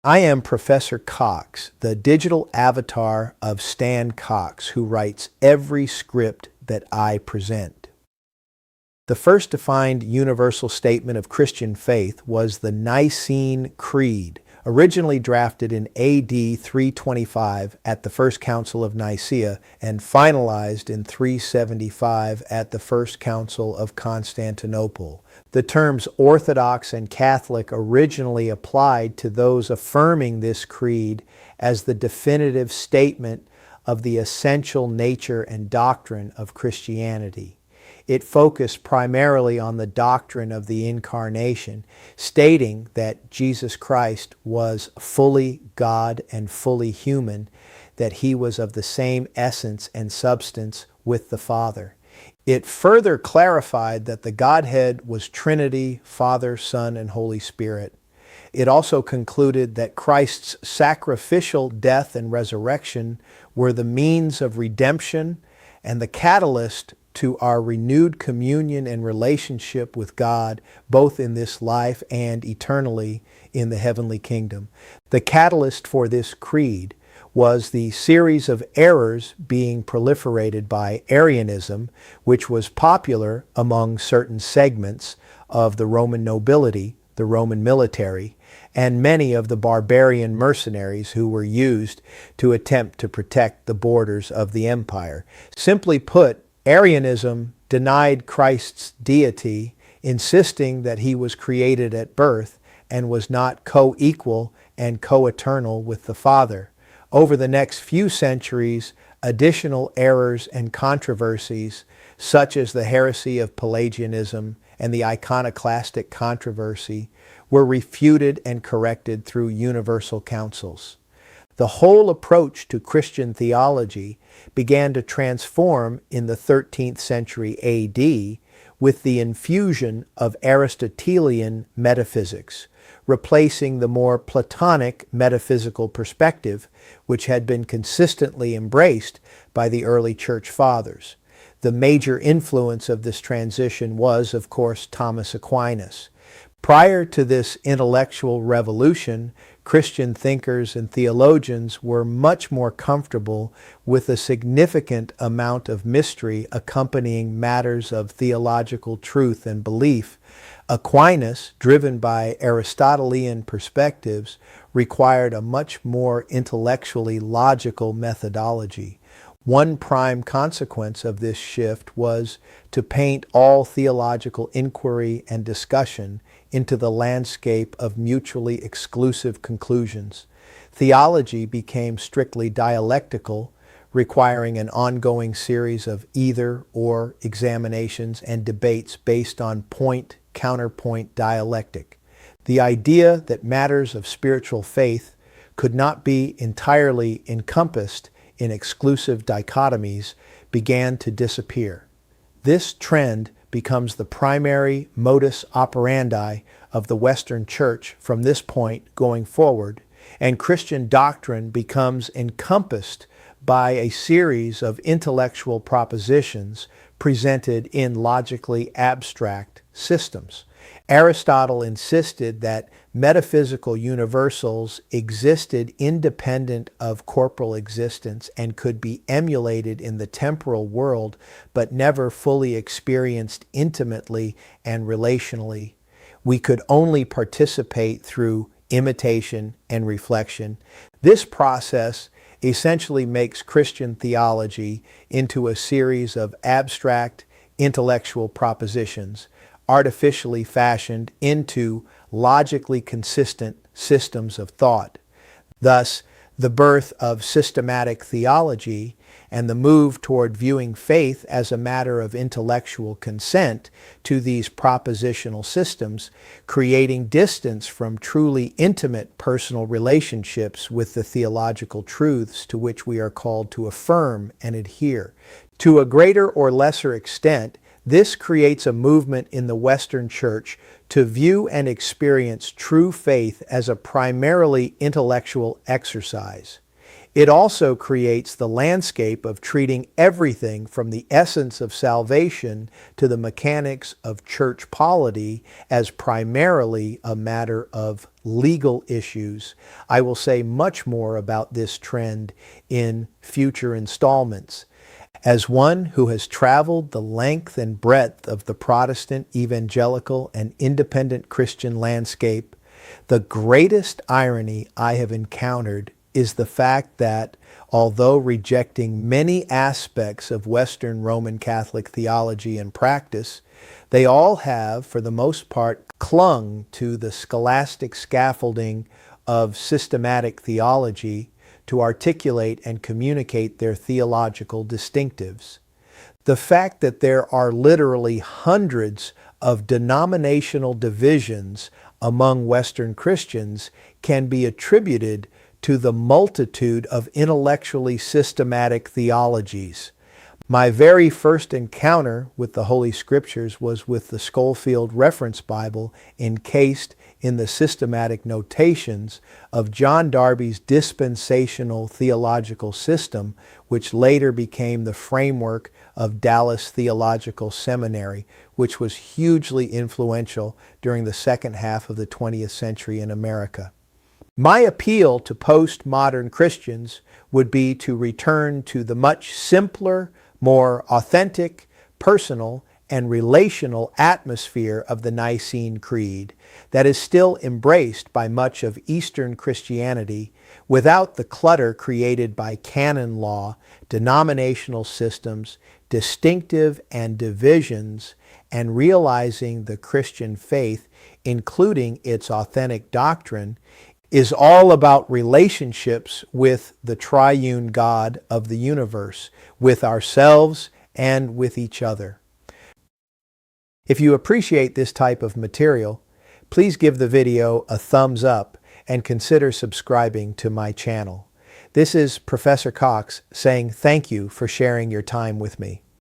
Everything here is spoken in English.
I am Professor Cox, the digital avatar of Stan Cox, who writes every script that I present. The first defined universal statement of Christian faith was the Nicene Creed, originally drafted in AD 325 at the First Council of Nicaea and finalized in 375 at the First Council of Constantinople. The terms Orthodox and Catholic originally applied to those affirming this creed as the definitive statement of the essential nature and doctrine of Christianity. It focused primarily on the doctrine of the Incarnation, stating that Jesus Christ was fully God and fully human, that he was of the same essence and substance with the Father. It further clarified that the Godhead was Trinity, Father, Son, and Holy Spirit. It also concluded that Christ's sacrificial death and resurrection were the means of redemption and the catalyst to our renewed communion and relationship with God, both in this life and eternally in the heavenly kingdom. The catalyst for this creed was the series of errors being proliferated by Arianism, which was popular among certain segments of the Roman nobility, the Roman military, and many of the barbarian mercenaries who were used to attempt to protect the borders of the empire. Simply put, Arianism denied Christ's deity, insisting that he was created at birth and was not co-equal and co-eternal with the Father. Over the next few centuries, additional errors and controversies, such as the heresy of Pelagianism and the iconoclastic controversy, were refuted and corrected through universal councils. The whole approach to Christian theology began to transform in the 13th century AD with the infusion of Aristotelian metaphysics, replacing the more Platonic metaphysical perspective, which had been consistently embraced by the early church fathers. The major influence of this transition was, of course, Thomas Aquinas. Prior to this intellectual revolution, Christian thinkers and theologians were much more comfortable with a significant amount of mystery accompanying matters of theological truth and belief. Aquinas, driven by Aristotelian perspectives, required a much more intellectually logical methodology. One prime consequence of this shift was to paint all theological inquiry and discussion into the landscape of mutually exclusive conclusions. Theology became strictly dialectical, requiring an ongoing series of either-or examinations and debates based on point-counterpoint dialectic. The idea that matters of spiritual faith could not be entirely encompassed in exclusive dichotomies began to disappear. This trend becomes the primary modus operandi of the Western Church from this point going forward, and Christian doctrine becomes encompassed by a series of intellectual propositions presented in logically abstract systems. Aristotle insisted that metaphysical universals existed independent of corporal existence and could be emulated in the temporal world, but never fully experienced intimately and relationally. We could only participate through imitation and reflection. This process essentially makes Christian theology into a series of abstract intellectual propositions, artificially fashioned into logically consistent systems of thought. Thus, the birth of systematic theology and the move toward viewing faith as a matter of intellectual consent to these propositional systems, creating distance from truly intimate personal relationships with the theological truths to which we are called to affirm and adhere. To a greater or lesser extent, this creates a movement in the Western Church to view and experience true faith as a primarily intellectual exercise. It also creates the landscape of treating everything from the essence of salvation to the mechanics of church polity as primarily a matter of legal issues. I will say much more about this trend in future installments. As one who has traveled the length and breadth of the Protestant, evangelical, and independent Christian landscape, the greatest irony I have encountered is the fact that, although rejecting many aspects of Western Roman Catholic theology and practice, they all have, for the most part, clung to the scholastic scaffolding of systematic theology to articulate and communicate their theological distinctives. The fact that there are literally hundreds of denominational divisions among Western Christians can be attributed to the multitude of intellectually systematic theologies. My very first encounter with the Holy Scriptures was with the Schofield Reference Bible encased in the systematic notations of John Darby's dispensational theological system, which later became the framework of Dallas Theological Seminary, which was hugely influential during the second half of the 20th century in America. My appeal to postmodern Christians would be to return to the much simpler, more authentic, personal, and relational atmosphere of the Nicene Creed that is still embraced by much of Eastern Christianity without the clutter created by canon law, denominational systems, distinctive and divisions, and realizing the Christian faith, including its authentic doctrine, is all about relationships with the triune God of the universe, with ourselves and with each other. If you appreciate this type of material, please give the video a thumbs up and consider subscribing to my channel. This is Professor Cox saying thank you for sharing your time with me.